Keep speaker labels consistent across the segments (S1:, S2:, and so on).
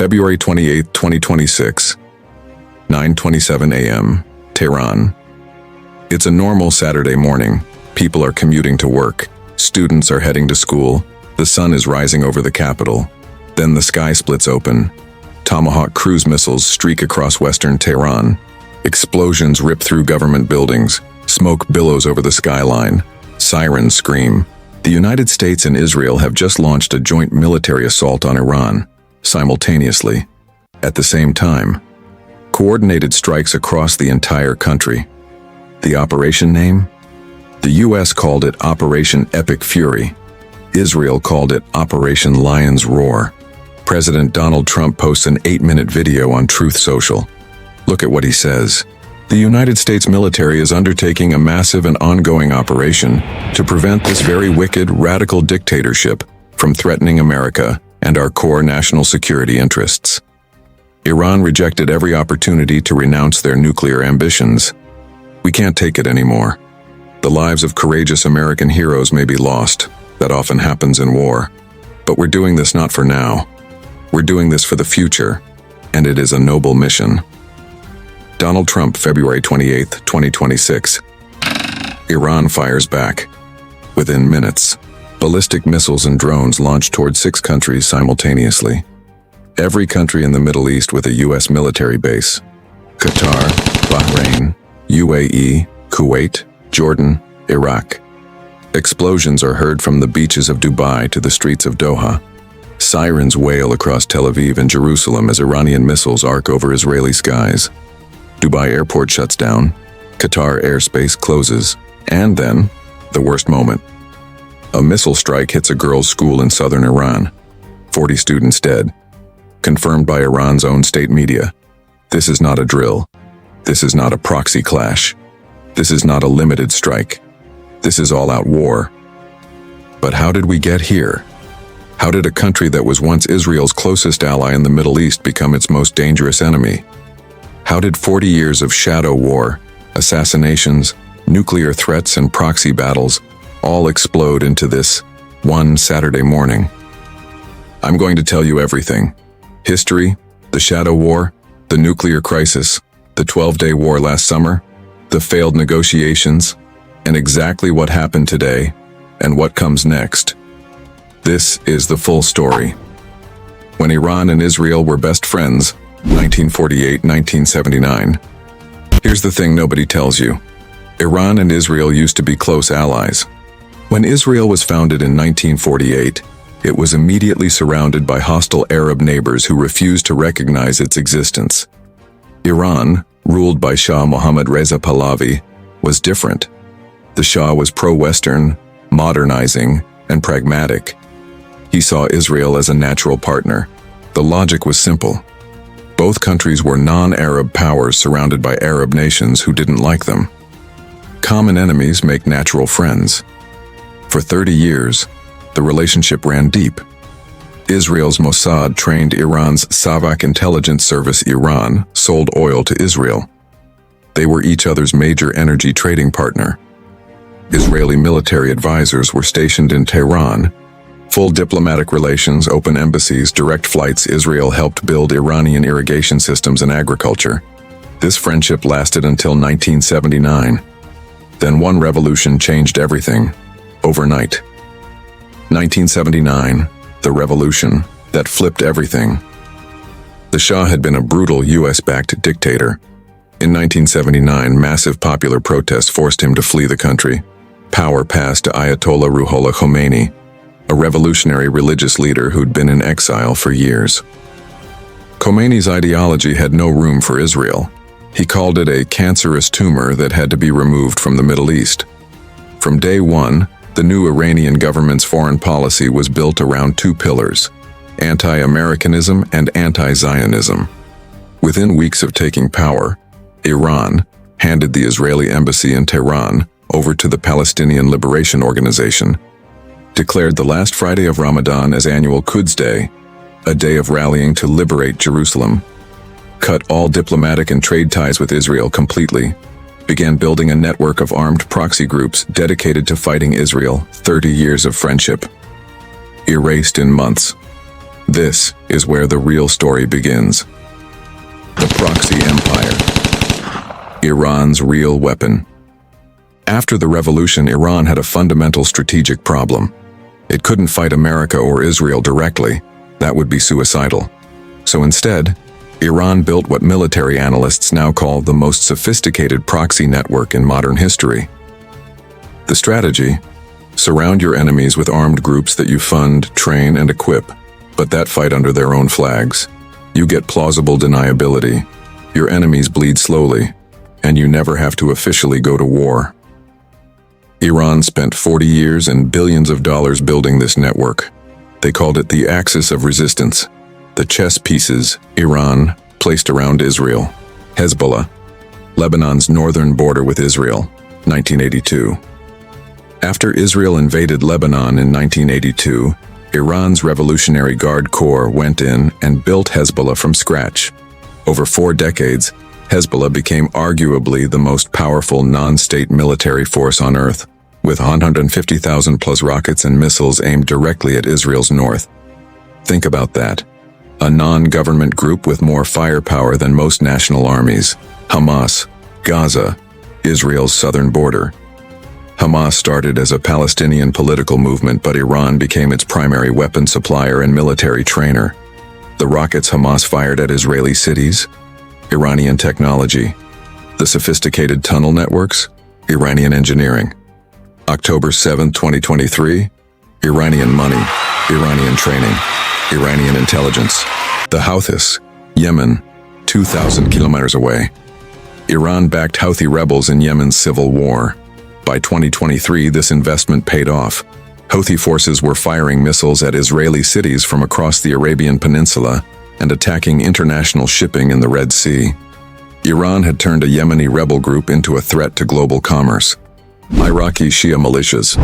S1: February 28, 2026, 9:27 a.m., Tehran. It's a normal Saturday morning. People are commuting to work. Students are heading to school. The sun is rising over the capital. Then the sky splits open. Tomahawk cruise missiles streak across western Tehran. Explosions rip through government buildings. Smoke billows over the skyline. Sirens scream. The United States and Israel have just launched a joint military assault on Iran, simultaneously. At the same time, coordinated strikes across the entire country. The operation name? The US called it Operation Epic Fury. Israel called it Operation Lion's Roar. President Donald Trump posts an 8-minute video on Truth Social. Look at what he says. The United States military is undertaking a massive and ongoing operation to prevent this very wicked, radical dictatorship from threatening America and our core national security interests. Iran rejected every opportunity to renounce their nuclear ambitions. We can't take it anymore. The lives of courageous American heroes may be lost. That often happens in war. But we're doing this not for now. We're doing this for the future, and it is a noble mission. Donald Trump, February 28, 2026. Iran fires back. Within minutes, ballistic missiles and drones launched toward 6 countries simultaneously. Every country in the Middle East with a U.S. military base. Qatar, Bahrain, UAE, Kuwait, Jordan, Iraq. Explosions are heard from the beaches of Dubai to the streets of Doha. Sirens wail across Tel Aviv and Jerusalem as Iranian missiles arc over Israeli skies. Dubai airport shuts down, Qatar airspace closes, and then, the worst moment. A missile strike hits a girls' school in southern Iran. 40 students dead. Confirmed by Iran's own state media. This is not a drill. This is not a proxy clash. This is not a limited strike. This is all-out war. But how did we get here? How did a country that was once Israel's closest ally in the Middle East become its most dangerous enemy? How did 40 years of shadow war, assassinations, nuclear threats, and proxy battles all explode into this one Saturday morning? I'm going to tell you everything. History, the shadow war, the nuclear crisis, the 12-day war last summer, the failed negotiations, and exactly what happened today and what comes next. This is the full story. When Iran and Israel were best friends, 1948-1979. Here's the thing nobody tells you. Iran and Israel used to be close allies. When Israel was founded in 1948, it was immediately surrounded by hostile Arab neighbors who refused to recognize its existence. Iran, ruled by Shah Mohammad Reza Pahlavi, was different. The Shah was pro-Western, modernizing, and pragmatic. He saw Israel as a natural partner. The logic was simple. Both countries were non-Arab powers surrounded by Arab nations who didn't like them. Common enemies make natural friends. For 30 years, the relationship ran deep. Israel's Mossad trained Iran's Savak intelligence service. Iran sold oil to Israel. They were each other's major energy trading partner. Israeli military advisors were stationed in Tehran. Full diplomatic relations, open embassies, direct flights. Israel helped build Iranian irrigation systems and agriculture. This friendship lasted until 1979. Then one revolution changed everything, overnight. 1979, the revolution that flipped everything. The Shah had been a brutal US-backed dictator. In 1979, massive popular protests forced him to flee the country. Power passed to Ayatollah Ruhollah Khomeini, a revolutionary religious leader who'd been in exile for years. Khomeini's ideology had no room for Israel. He called it a cancerous tumor that had to be removed from the Middle East. From day one, the new Iranian government's foreign policy was built around 2 pillars: anti-Americanism and anti-Zionism. Within weeks of taking power, Iran handed the Israeli embassy in Tehran over to the Palestinian Liberation Organization, declared the last Friday of Ramadan as annual Quds Day, a day of rallying to liberate Jerusalem, cut all diplomatic and trade ties with Israel completely, began building a network of armed proxy groups dedicated to fighting Israel. 30 years of friendship erased in months. This is where the real story begins. The Proxy Empire. Iran's real weapon. After the revolution, Iran had a fundamental strategic problem. It couldn't fight America or Israel directly. That would be suicidal. So instead, Iran built what military analysts now call the most sophisticated proxy network in modern history. The strategy: surround your enemies with armed groups that you fund, train, and equip, but that fight under their own flags. You get plausible deniability, your enemies bleed slowly, and you never have to officially go to war. Iran spent 40 years and billions of dollars building this network. They called it the axis of resistance, the chess pieces Iran placed around Israel. Hezbollah, Lebanon's northern border with Israel, 1982. After Israel invaded Lebanon in 1982, Iran's Revolutionary Guard Corps went in and built Hezbollah from scratch. Over 4 decades, Hezbollah became arguably the most powerful non-state military force on Earth, with 150,000 plus rockets and missiles aimed directly at Israel's north. Think about that. A non-government group with more firepower than most national armies. Hamas, Gaza, Israel's southern border. Hamas started as a Palestinian political movement, but Iran became its primary weapon supplier and military trainer. The rockets Hamas fired at Israeli cities? Iranian technology. The sophisticated tunnel networks? Iranian engineering. October 7, 2023, Iranian money, Iranian training, Iranian intelligence. The Houthis, Yemen, 2,000 kilometers away. Iran backed Houthi rebels in Yemen's civil war. By 2023, this investment paid off. Houthi forces were firing missiles at Israeli cities from across the Arabian Peninsula and attacking international shipping in the Red Sea. Iran had turned a Yemeni rebel group into a threat to global commerce. Iraqi Shia militias.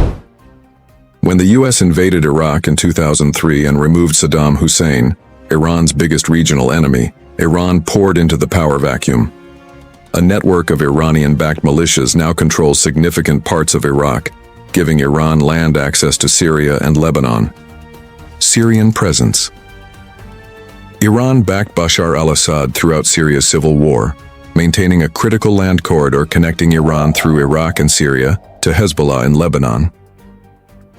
S1: When the US invaded Iraq in 2003 and removed Saddam Hussein, Iran's biggest regional enemy, Iran poured into the power vacuum. A network of Iranian-backed militias now controls significant parts of Iraq, giving Iran land access to Syria and Lebanon. Syrian presence. Iran backed Bashar al-Assad throughout Syria's civil war, maintaining a critical land corridor connecting Iran through Iraq and Syria to Hezbollah in Lebanon.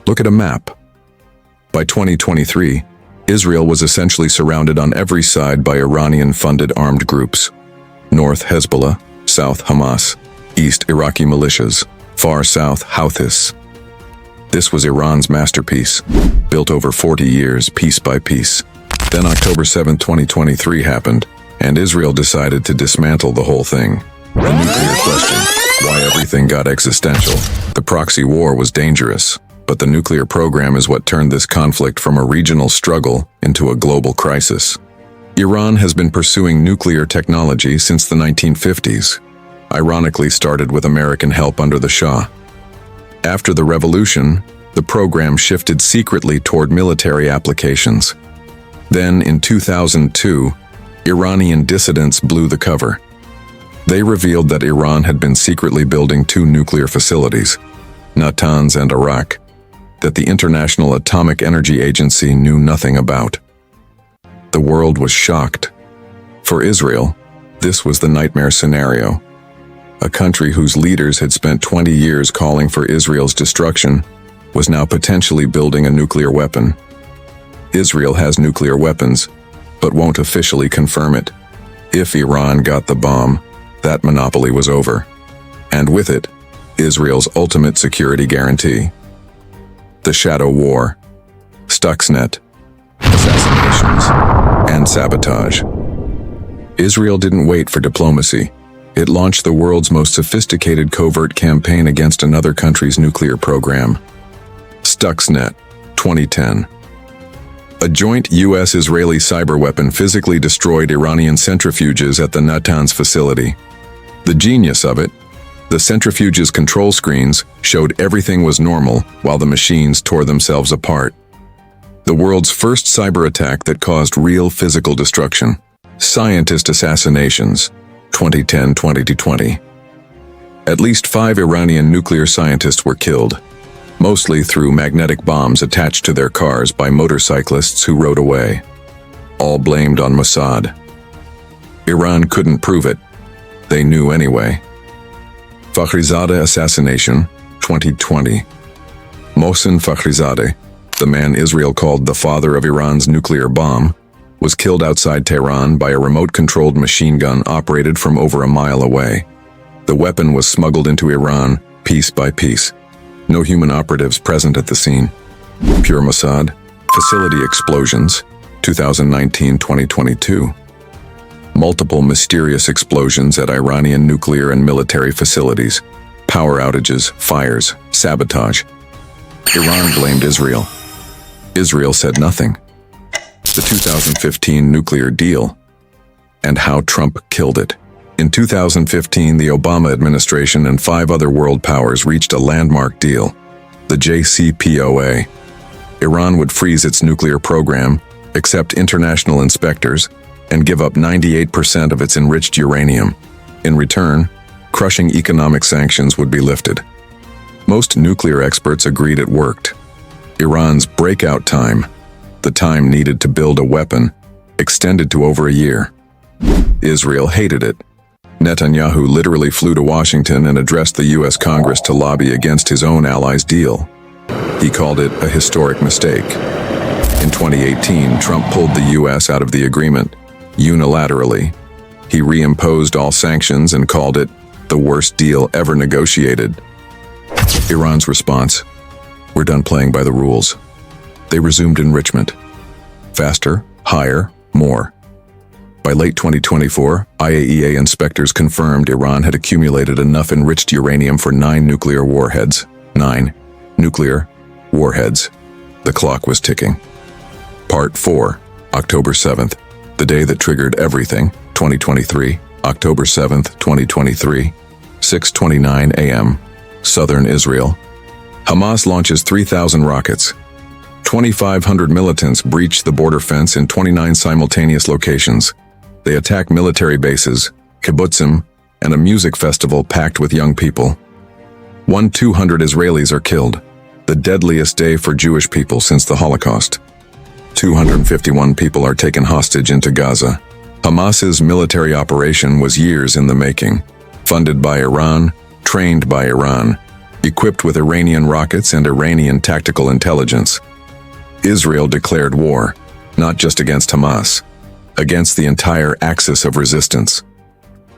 S1: Look at a map. By 2023, Israel was essentially surrounded on every side by Iranian-funded armed groups. North Hezbollah, south Hamas, east Iraqi militias, far south Houthis. This was Iran's masterpiece, built over 40 years, piece by piece. Then October 7, 2023 happened, and Israel decided to dismantle the whole thing. The nuclear question: why everything got existential. The proxy war was dangerous, but the nuclear program is what turned this conflict from a regional struggle into a global crisis. Iran has been pursuing nuclear technology since the 1950s, ironically started with American help under the Shah. After the revolution, the program shifted secretly toward military applications. Then, in 2002, Iranian dissidents blew the cover. They revealed that Iran had been secretly building 2 nuclear facilities, Natanz and Arak, that the International Atomic Energy Agency knew nothing about. The world was shocked. For Israel, this was the nightmare scenario. A country whose leaders had spent 20 years calling for Israel's destruction was now potentially building a nuclear weapon. Israel has nuclear weapons, but won't officially confirm it. If Iran got the bomb, that monopoly was over. And with it, Israel's ultimate security guarantee. The Shadow War, Stuxnet, assassinations, and sabotage. Israel didn't wait for diplomacy. It launched the world's most sophisticated covert campaign against another country's nuclear program. Stuxnet, 2010. A joint US-Israeli cyber weapon physically destroyed Iranian centrifuges at the Natanz facility. The genius of it: the centrifuge's control screens showed everything was normal while the machines tore themselves apart. The world's first cyber attack that caused real physical destruction. Scientist assassinations, 2010-2020. At least 5 Iranian nuclear scientists were killed, mostly through magnetic bombs attached to their cars by motorcyclists who rode away. all blamed on Mossad. Iran couldn't prove it. They knew anyway. Fakhrizadeh assassination, 2020. Mohsen Fakhrizadeh, the man Israel called the father of Iran's nuclear bomb, was killed outside Tehran by a remote-controlled machine gun operated from over a mile away. The weapon was smuggled into Iran, piece by piece. No human operatives present at the scene. Pure Mossad. Facility explosions, 2019-2022. Multiple mysterious explosions at Iranian nuclear and military facilities. Power outages, fires, sabotage. Iran blamed Israel. Israel said nothing. The 2015 nuclear deal, and how Trump killed it. In 2015, the Obama administration and 5 other world powers reached a landmark deal, the JCPOA. Iran would freeze its nuclear program, accept international inspectors, and give up 98% of its enriched uranium. In return, crushing economic sanctions would be lifted. Most nuclear experts agreed it worked. Iran's breakout time, the time needed to build a weapon, extended to over a year. Israel hated it. Netanyahu literally flew to Washington and addressed the U.S. Congress to lobby against his own allies' deal. He called it a historic mistake. In 2018, Trump pulled the U.S. out of the agreement, unilaterally. He reimposed all sanctions and called it the worst deal ever negotiated. Iran's response: we're done playing by the rules. They resumed enrichment. Faster, higher, more. By late 2024, IAEA inspectors confirmed Iran had accumulated enough enriched uranium for 9 nuclear warheads. 9 nuclear warheads. The clock was ticking. Part 4, October 7th, the day that triggered everything, 2023, October 7th, 2023, 6:29 a.m., southern Israel. Hamas launches 3,000 rockets. 2,500 militants breach the border fence in 29 simultaneous locations. They attack military bases, kibbutzim, and a music festival packed with young people. 200 Israelis are killed, the deadliest day for Jewish people since the Holocaust. 251 people are taken hostage into Gaza. Hamas's military operation was years in the making. Funded by Iran, trained by Iran, equipped with Iranian rockets and Iranian tactical intelligence. Israel declared war, not just against Hamas, against the entire axis of resistance.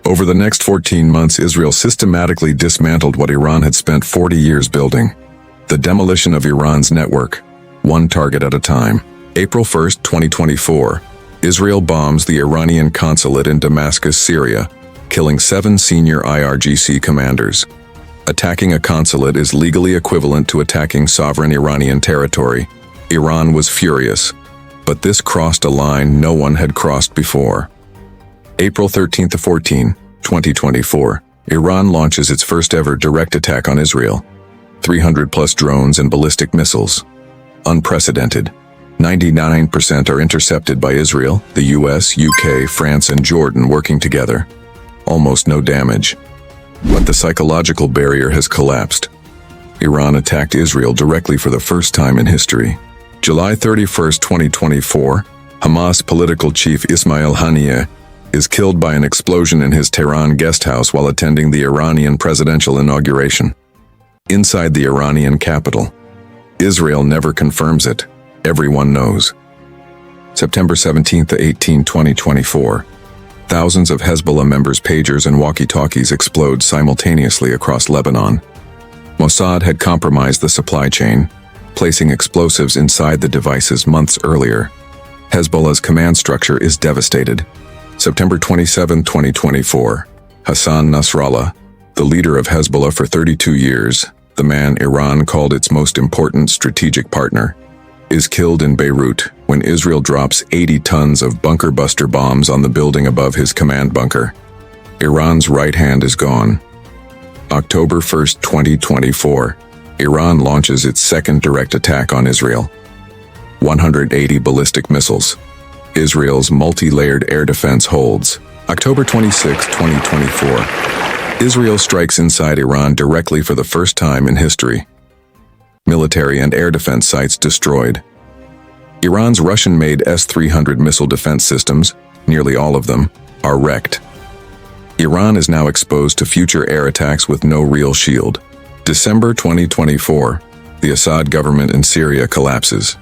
S1: Over the next 14 months, Israel systematically dismantled what Iran had spent 40 years building. The demolition of Iran's network, one target at a time. April 1, 2024, Israel bombs the Iranian consulate in Damascus, Syria, killing 7 senior IRGC commanders. Attacking a consulate is legally equivalent to attacking sovereign Iranian territory. Iran was furious, but this crossed a line no one had crossed before. April 13 to 14, 2024, Iran launches its first ever direct attack on Israel. 300+ drones and ballistic missiles. Unprecedented. 99% are intercepted by Israel, the US, UK, France, and Jordan working together. Almost no damage. But the psychological barrier has collapsed. Iran attacked Israel directly for the first time in history. July 31, 2024, Hamas political chief Ismail Haniyeh is killed by an explosion in his Tehran guest house while attending the Iranian presidential inauguration. Inside the Iranian capital. Israel never confirms it. Everyone knows. September 17 to 18, 2024. Thousands of Hezbollah members' pagers and walkie-talkies explode simultaneously across Lebanon. Mossad had compromised the supply chain, placing explosives inside the devices months earlier. Hezbollah's command structure is devastated. September 27, 2024. Hassan Nasrallah, the leader of Hezbollah for 32 years, the man Iran called its most important strategic partner, is killed in Beirut when Israel drops 80 tons of bunker-buster bombs on the building above his command bunker. Iran's right hand is gone. October 1, 2024. Iran launches its second direct attack on Israel. 180 ballistic missiles. Israel's multi-layered air defense holds. October 26, 2024. Israel strikes inside Iran directly for the first time in history. Military and air defense sites destroyed. Iran's Russian-made S-300 missile defense systems, nearly all of them, are wrecked. Iran is now exposed to future air attacks with no real shield. December 2024, the Assad government in Syria collapses.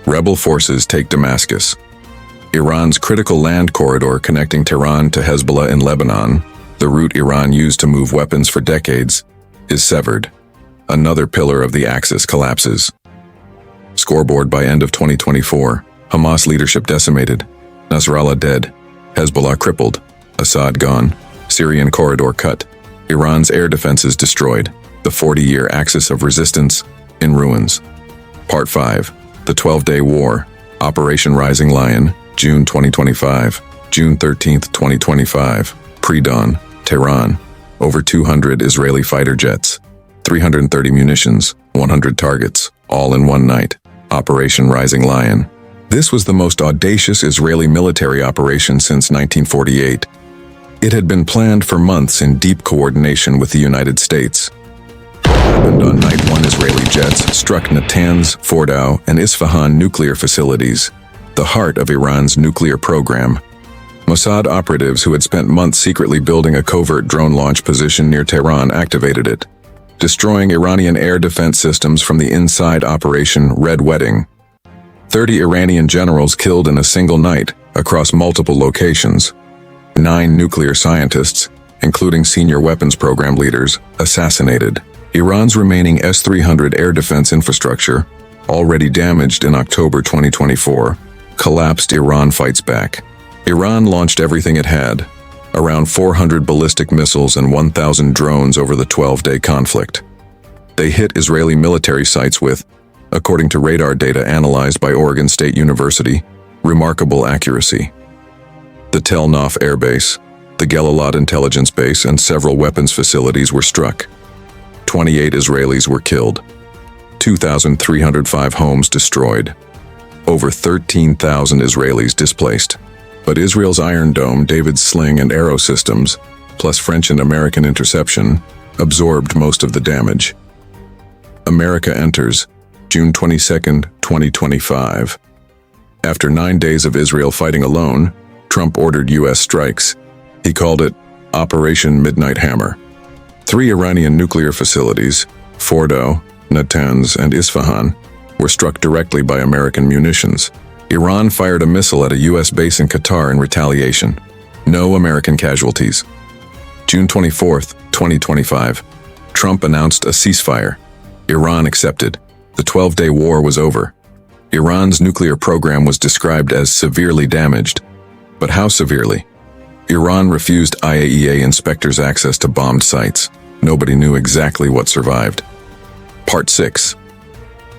S1: Rebel forces take Damascus. Iran's critical land corridor connecting Tehran to Hezbollah in Lebanon, the route Iran used to move weapons for decades, is severed. Another pillar of the axis collapses. Scoreboard by end of 2024, Hamas leadership decimated, Nasrallah dead, Hezbollah crippled, Assad gone, Syrian corridor cut, Iran's air defenses destroyed, the 40-year axis of resistance in ruins. Part 5, the 12-day war, Operation Rising Lion, June 2025, June 13, 2025, pre-dawn, Tehran, over 200 Israeli fighter jets, 330 munitions, 100 targets, all in one night. Operation Rising Lion. This was the most audacious Israeli military operation since 1948. It had been planned for months in deep coordination with the United States. What happened on night one? Israeli jets struck Natanz, Fordow, and Isfahan nuclear facilities, the heart of Iran's nuclear program. Mossad operatives who had spent months secretly building a covert drone launch position near Tehran activated it, destroying Iranian air defense systems from the inside. Operation Red Wedding. 30 Iranian generals killed in a single night across multiple locations. 9 nuclear scientists, including senior weapons program leaders, assassinated. Iran's remaining S-300 air defense infrastructure, already damaged in October 2024, collapsed. Iran fights back. Iran launched everything it had, around 400 ballistic missiles and 1,000 drones over the 12-day conflict. They hit Israeli military sites with, according to radar data analyzed by Oregon State University, remarkable accuracy. The Tel Nof Air Base, the Gelilat Intelligence Base, and several weapons facilities were struck. 28 Israelis were killed. 2,305 homes destroyed. Over 13,000 Israelis displaced. But Israel's Iron Dome, David's Sling and Arrow systems, plus French and American interception, absorbed most of the damage. America enters, June 22, 2025. After 9 days of Israel fighting alone, Trump ordered U.S. strikes. He called it Operation Midnight Hammer. 3 Iranian nuclear facilities, Fordow, Natanz, and Isfahan, were struck directly by American munitions. Iran fired a missile at a U.S. base in Qatar in retaliation. No American casualties. June 24, 2025. Trump announced a ceasefire. Iran accepted. The 12-day war was over. Iran's nuclear program was described as severely damaged. But how severely? Iran refused IAEA inspectors access to bombed sites. Nobody knew exactly what survived. Part 6.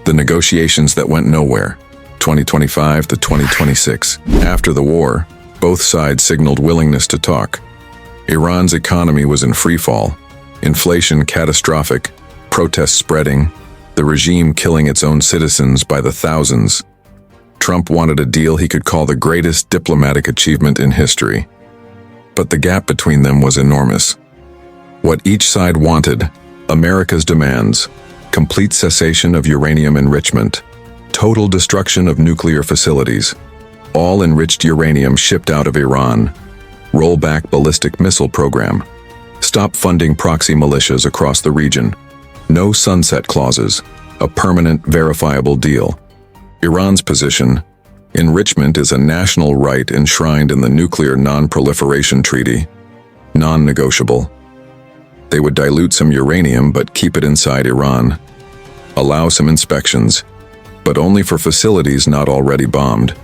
S1: The negotiations that went nowhere. 2025 to 2026. After the war, both sides signaled willingness to talk. Iran's economy was in freefall, inflation catastrophic, protests spreading, the regime killing its own citizens by the thousands. Trump wanted a deal he could call the greatest diplomatic achievement in history. But the gap between them was enormous. What each side wanted, America's demands: complete cessation of uranium enrichment, total destruction of nuclear facilities, all enriched uranium shipped out of Iran, roll back ballistic missile program, stop funding proxy militias across the region, no sunset clauses, a permanent verifiable deal. Iran's position: enrichment is a national right enshrined in the Nuclear Non-Proliferation Treaty, non-negotiable. They would dilute some uranium but keep it inside Iran, allow some inspections, but only for facilities not already bombed.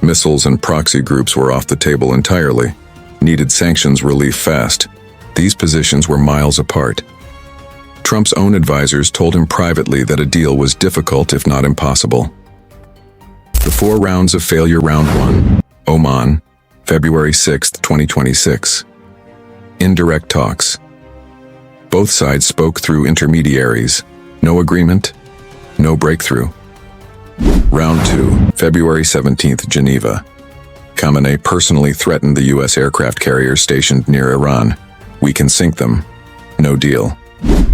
S1: Missiles and proxy groups were off the table entirely. Needed sanctions relief fast. These positions were miles apart. Trump's own advisors told him privately that a deal was difficult if not impossible. The 4 rounds of failure. Round 1. Oman, February 6, 2026. Indirect talks. Both sides spoke through intermediaries. No agreement, no breakthrough. Round 2, February 17th, Geneva. Khamenei personally threatened the U.S. aircraft carriers stationed near Iran. We can sink them. No deal.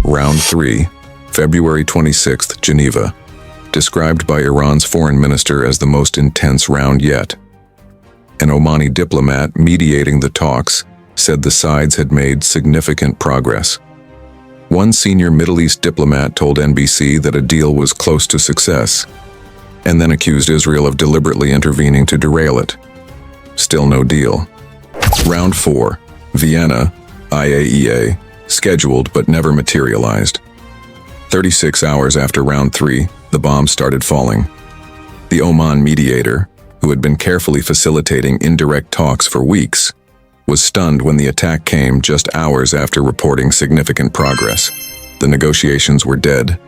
S1: Round 3, February 26th, Geneva. described by Iran's foreign minister as the most intense round yet. An Omani diplomat mediating the talks said the sides had made significant progress. One senior Middle East diplomat told NBC that a deal was close to success, and then accused Israel of deliberately intervening to derail it. Still no deal. Round 4, Vienna, IAEA, scheduled but never materialized. 36 hours after round 3, the bombs started falling. The Oman mediator, who had been carefully facilitating indirect talks for weeks, was stunned when the attack came just hours after reporting significant progress. The negotiations were dead,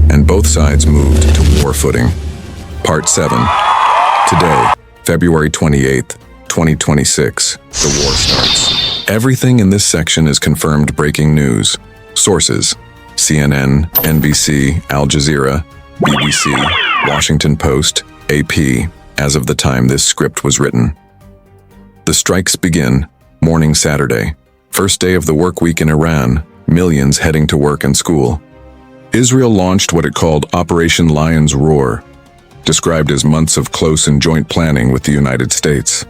S1: and both sides moved to war footing. Part 7. Today, February 28th, 2026, the war starts. Everything in this section is confirmed breaking news. Sources: CNN, NBC, Al Jazeera, BBC, Washington Post, AP, as of the time this script was written. The strikes begin, morning Saturday, first day of the work week in Iran, millions heading to work and school. Israel launched what it called Operation Lion's Roar, described as months of close and joint planning with the United States.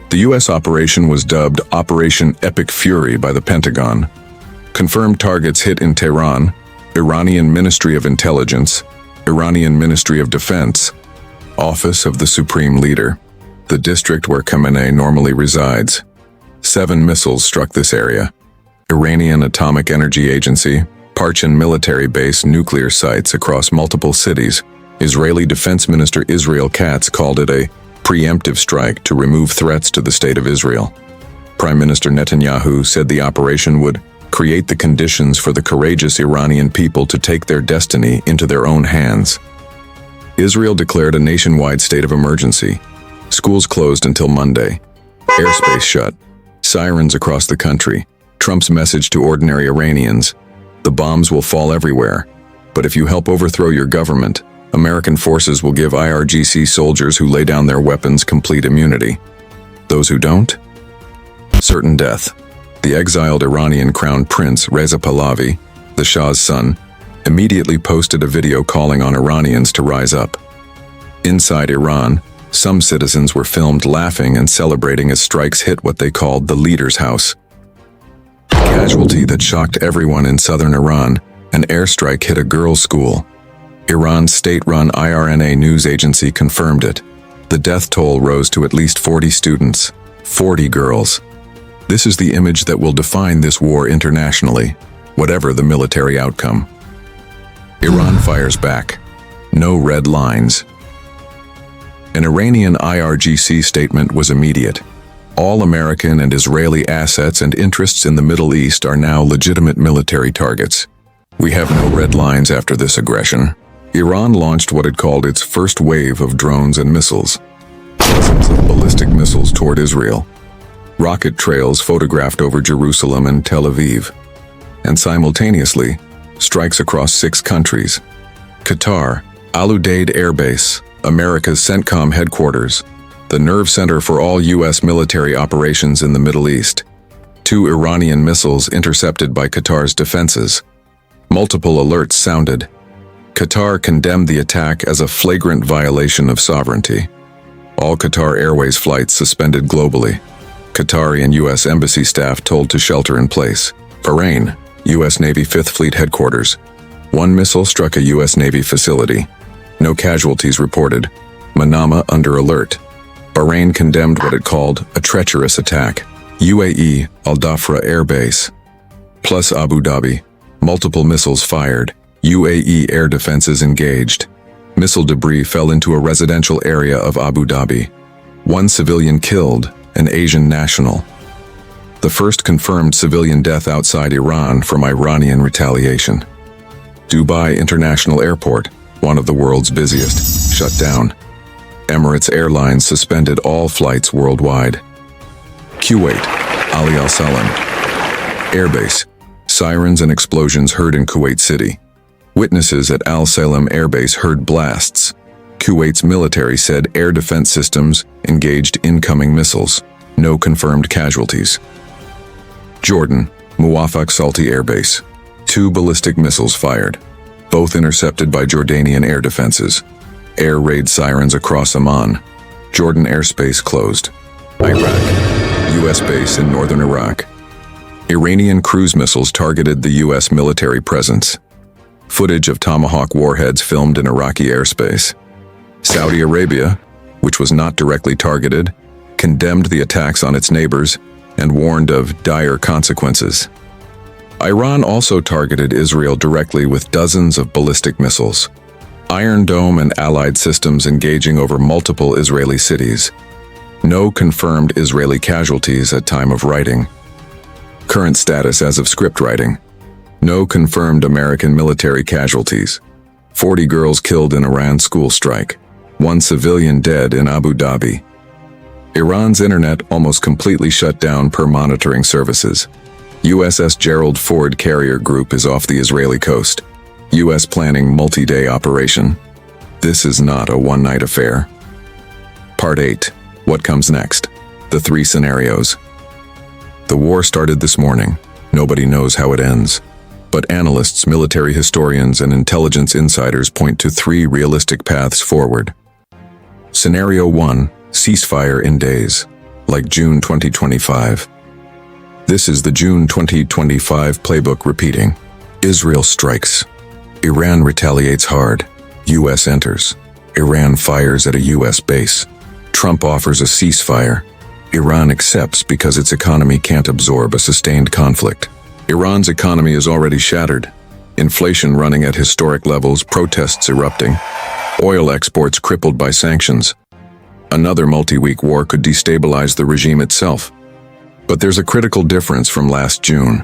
S1: The U.S. operation was dubbed Operation Epic Fury by the Pentagon. Confirmed targets hit in Tehran, Iranian Ministry of Intelligence, Iranian Ministry of Defense, Office of the Supreme Leader, the district where Khamenei normally resides. 7 missiles struck this area. Iranian Atomic Energy Agency, Parchin military base, nuclear sites across multiple cities. Israeli Defense Minister Israel Katz called it a preemptive strike to remove threats to the state of Israel. Prime Minister Netanyahu said the operation would create the conditions for the courageous Iranian people to take their destiny into their own hands. Israel declared a nationwide state of emergency. Schools closed until Monday. Airspace shut. Sirens across the country. Trump's message to ordinary Iranians: the bombs will fall everywhere, but if you help overthrow your government, American forces will give IRGC soldiers who lay down their weapons complete immunity. Those who don't? Certain death. The exiled Iranian crown prince Reza Pahlavi, the Shah's son, immediately posted a video calling on Iranians to rise up. Inside Iran, some citizens were filmed laughing and celebrating as strikes hit what they called the leader's house. A casualty that shocked everyone in southern Iran, an airstrike hit a girls' school. Iran's state-run IRNA news agency confirmed it. The death toll rose to at least 40 students, 40 girls. This is the image that will define this war internationally, whatever the military outcome. Iran fires back. No red lines. An Iranian IRGC statement was immediate. All American and Israeli assets and interests in the Middle East are now legitimate military targets. We have no red lines after this aggression. Iran launched what it called its first wave of drones and missiles. Dozens of ballistic missiles toward Israel. Rocket trails photographed over Jerusalem and Tel Aviv. And simultaneously, strikes across 6 countries. Qatar, Al Udeid Air Base, America's CENTCOM headquarters, the nerve center for all U.S. military operations in the Middle East. 2 Iranian missiles intercepted by Qatar's defenses. Multiple alerts sounded. Qatar condemned the attack as a flagrant violation of sovereignty. All Qatar Airways flights suspended globally. Qatari and U.S. Embassy staff told to shelter in place. Bahrain, U.S. Navy 5th Fleet headquarters. 1 missile struck a U.S. Navy facility. No casualties reported. Manama under alert. Bahrain condemned what it called a treacherous attack. UAE, Al Dhafra Air Base. Plus Abu Dhabi. Multiple missiles fired. UAE air defenses engaged. Missile debris fell into a residential area of Abu Dhabi. 1 civilian killed, an Asian national. The first confirmed civilian death outside Iran from Iranian retaliation. Dubai International Airport, one of the world's busiest, shut down. Emirates Airlines suspended all flights worldwide. Kuwait, Ali Al Salam. Airbase. Sirens and explosions heard in Kuwait City. Witnesses at Al Salam Airbase heard blasts. Kuwait's military said air defense systems engaged incoming missiles. No confirmed casualties. Jordan, Muwafaq Salti Airbase. 2 ballistic missiles fired. both intercepted by Jordanian air defenses. Air raid sirens across Amman. Jordan airspace closed. Iraq, U.S. base in northern Iraq. Iranian cruise missiles targeted the U.S. military presence. Footage of Tomahawk warheads filmed in Iraqi airspace. Saudi Arabia, which was not directly targeted, condemned the attacks on its neighbors and warned of dire consequences. Iran also targeted Israel directly with dozens of ballistic missiles. Iron Dome and allied systems engaging over multiple Israeli cities. No confirmed Israeli casualties at time of writing. Current status as of script writing. No confirmed American military casualties. 40 girls killed in Iran school strike. 1 civilian dead in Abu Dhabi. Iran's internet almost completely shut down per monitoring services. USS Gerald Ford carrier group is off the Israeli coast. U.S. planning multi-day operation. This is not a one-night affair. Part 8. What comes next? The 3 scenarios. The war started this morning. Nobody knows how it ends. But analysts, military historians, and intelligence insiders point to 3 realistic paths forward. Scenario 1. Ceasefire in days. Like June 2025. This is the June 2025 playbook repeating. Israel strikes. Iran retaliates hard. U.S. enters. Iran fires at a U.S. base. Trump offers a ceasefire. Iran accepts because its economy can't absorb a sustained conflict. Iran's economy is already shattered. Inflation running at historic levels, protests erupting. Oil exports crippled by sanctions. Another multi-week war could destabilize the regime itself. But there's a critical difference from last June.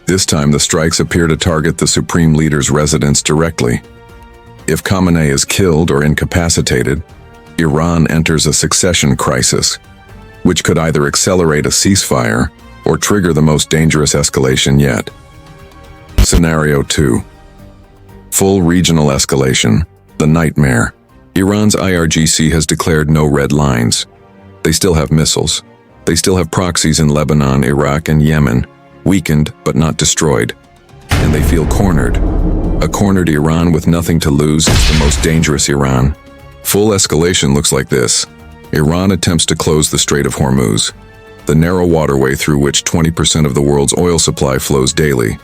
S1: This time the strikes appear to target the supreme leader's residence directly. If Khamenei is killed or incapacitated, Iran enters a succession crisis, which could either accelerate a ceasefire or trigger the most dangerous escalation yet. Scenario 2. Full regional escalation, the nightmare. Iran's IRGC has declared no red lines. They still have missiles. They still have proxies in Lebanon, Iraq, and Yemen, weakened but not destroyed. And they feel cornered. A cornered Iran with nothing to lose is the most dangerous Iran. Full escalation looks like this. Iran attempts to close the Strait of Hormuz, the narrow waterway through which 20% of the world's oil supply flows daily.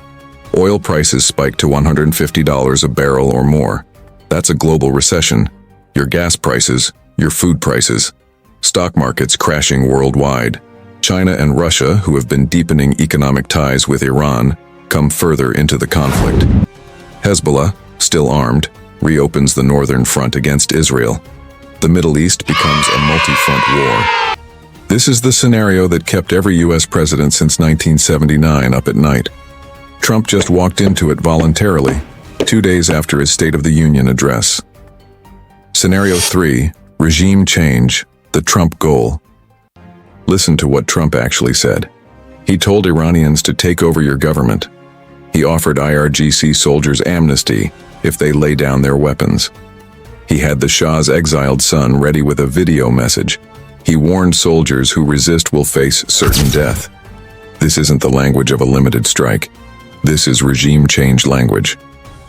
S1: Oil prices spike to $150 a barrel or more. That's a global recession. Your gas prices, your food prices. Stock markets crashing worldwide. China and Russia, who have been deepening economic ties with Iran, come further into the conflict. Hezbollah, still armed, reopens the northern front against Israel. The Middle East becomes a multi-front war. This is the scenario that kept every U.S. president since 1979 up at night. Trump just walked into it voluntarily, 2 days after his State of the Union address. Scenario 3, regime change, the Trump goal. Listen to what Trump actually said. He told Iranians to take over your government. He offered IRGC soldiers amnesty if they lay down their weapons. He had the Shah's exiled son ready with a video message. He warned soldiers who resist will face certain death. This isn't the language of a limited strike. This is regime change language.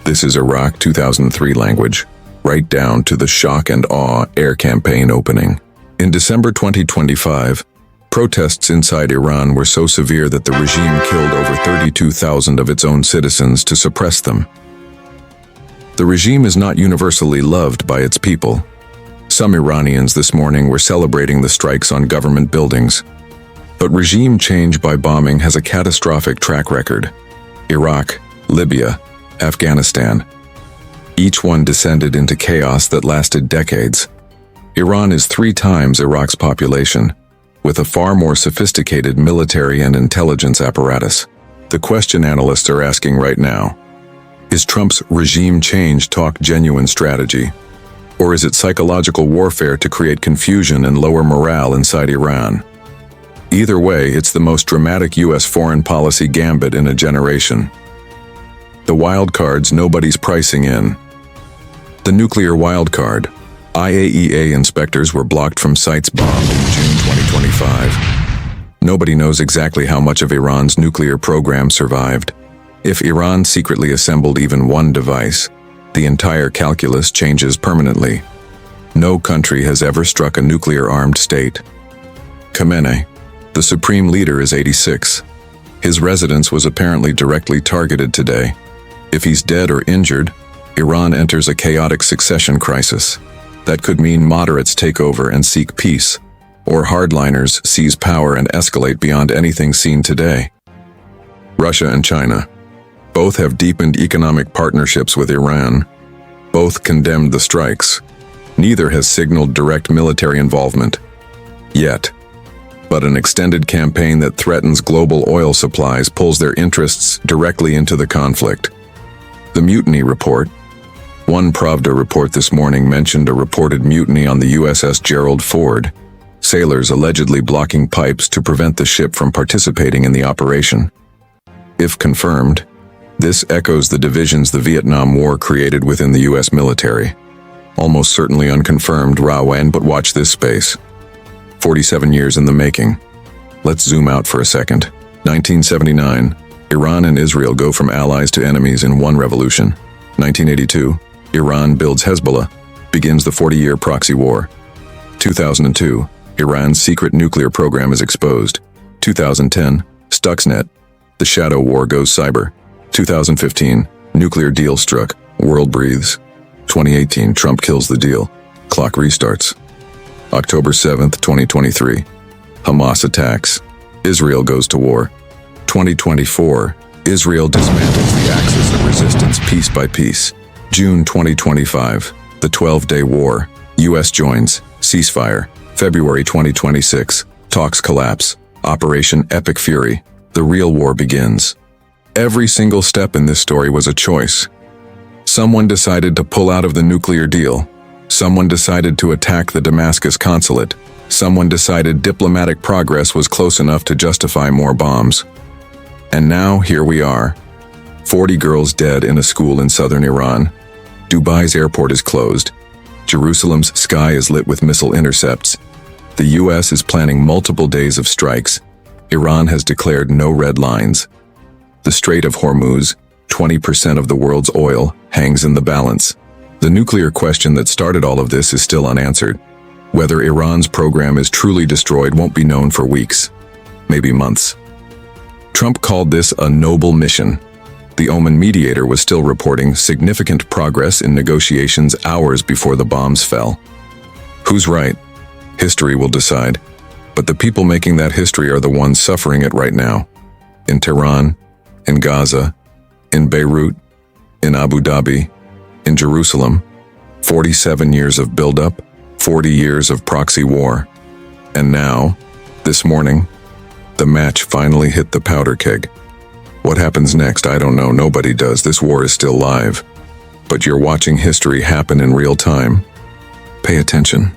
S1: This is Iraq 2003 language, right down to the shock and awe air campaign opening. In December 2025, protests inside Iran were so severe that the regime killed over 32,000 of its own citizens to suppress them. The regime is not universally loved by its people. Some Iranians this morning were celebrating the strikes on government buildings. But regime change by bombing has a catastrophic track record. Iraq, Libya, Afghanistan. Each one descended into chaos that lasted decades. Iran is 3 times Iraq's population, with a far more sophisticated military and intelligence apparatus. The question analysts are asking right now, is Trump's regime change talk genuine strategy? Or is it psychological warfare to create confusion and lower morale inside Iran? Either way, it's the most dramatic U.S. foreign policy gambit in a generation. The wild cards nobody's pricing in. The nuclear wild card. IAEA inspectors were blocked from sites bombed in June 2025. Nobody knows exactly how much of Iran's nuclear program survived. If Iran secretly assembled even one device, the entire calculus changes permanently. No country has ever struck a nuclear-armed state. Khamenei, the supreme leader, is 86. His residence was apparently directly targeted today. If he's dead or injured, Iran enters a chaotic succession crisis. That could mean moderates take over and seek peace, or hardliners seize power and escalate beyond anything seen today. Russia and China. Both have deepened economic partnerships with Iran. Both condemned the strikes. Neither has signaled direct military involvement. Yet. But an extended campaign that threatens global oil supplies pulls their interests directly into the conflict. The Mutiny Report. One Pravda report this morning mentioned a reported mutiny on the USS Gerald Ford, sailors allegedly blocking pipes to prevent the ship from participating in the operation. If confirmed, this echoes the divisions the Vietnam War created within the U.S. military. Almost certainly unconfirmed, Rawan, but watch this space. 47 years in the making. Let's zoom out for a second. 1979, Iran and Israel go from allies to enemies in one revolution. 1982, Iran builds Hezbollah, begins the 40-year proxy war. 2002, Iran's secret nuclear program is exposed. 2010, Stuxnet, the shadow war goes cyber. 2015, nuclear deal struck, world breathes. 2018, Trump kills the deal, clock restarts. October 7th, 2023, Hamas attacks, Israel goes to war. 2024, Israel dismantles the axis of resistance piece by piece. June 2025, the 12-day war, U.S. joins, ceasefire. February 2026, talks collapse, Operation Epic Fury, the real war begins. Every single step in this story was a choice. Someone decided to pull out of the nuclear deal. Someone decided to attack the Damascus consulate. Someone decided diplomatic progress was close enough to justify more bombs. And now, here we are. 40 girls dead in a school in southern Iran. Dubai's airport is closed. Jerusalem's sky is lit with missile intercepts. The U.S. is planning multiple days of strikes. Iran has declared no red lines. The Strait of Hormuz, 20% of the world's oil, hangs in the balance. The nuclear question that started all of this is still unanswered. Whether Iran's program is truly destroyed won't be known for weeks, maybe months. Trump called this a noble mission. The Oman mediator was still reporting significant progress in negotiations hours before the bombs fell. Who's right? History will decide. But the people making that history are the ones suffering it right now. In Tehran, in Gaza, in Beirut, in Abu Dhabi, in Jerusalem. 47 years of buildup, 40 years of proxy war. And now, this morning, the match finally hit the powder keg. What happens next, I don't know, nobody does. This war is still live. But you're watching history happen in real time. Pay attention.